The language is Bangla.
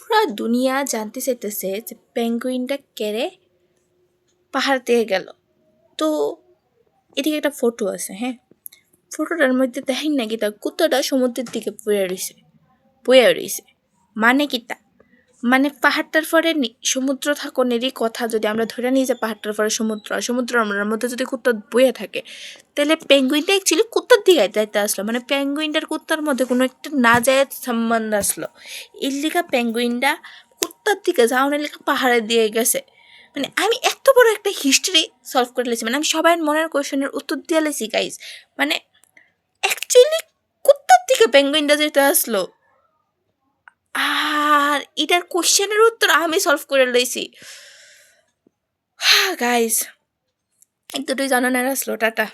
পুরা দুনিয়া জানতে চাইতেছে যে পেঙ্গুইনটা কেড়ে পাহাড় থেকে গেল। তো এদিকে একটা ফটো আছে, হ্যাঁ, ফটোটার মধ্যে দেখেন নাকি তা কুত্তাটা সমুদ্রের দিকে বয়ে রইছে। মানে কি তা, মানে পাহাড়টার পরে সমুদ্র থাকনেরই কথা যদি আমরা ধরে নিই যে পাহাড়টার পরে সমুদ্র, আর সমুদ্রের মধ্যে যদি কুত্তা বয়ে থাকে, তাহলে পেঙ্গুইনটা অ্যাকচুয়ালি কুত্তার দিকে যাইতে আসলো, মানে পেঙ্গুইনটার কুত্তার মধ্যে কোনো একটা না যায় সম্বন্ধ আসলো। এর লিখা পেঙ্গুইনটা কুত্তার দিকে যাওয়ার লেখা পাহাড়ে দিয়ে গেছে। মানে আমি এত বড় একটা হিস্ট্রি সলভ করে লেছি, মানে আমি সবাই মনের কোয়েশনের উত্তর দিয়ে লেছি গাইজ। মানে অ্যাকচুয়ালি কুত্তার দিকে পেঙ্গুইনটা যেতে আসলো, আর এটার কোশ্চেনের উত্তর আমি সলভ করে লইছি। গাইজ, এক দুটোই জানানোর আসলো। টাটা।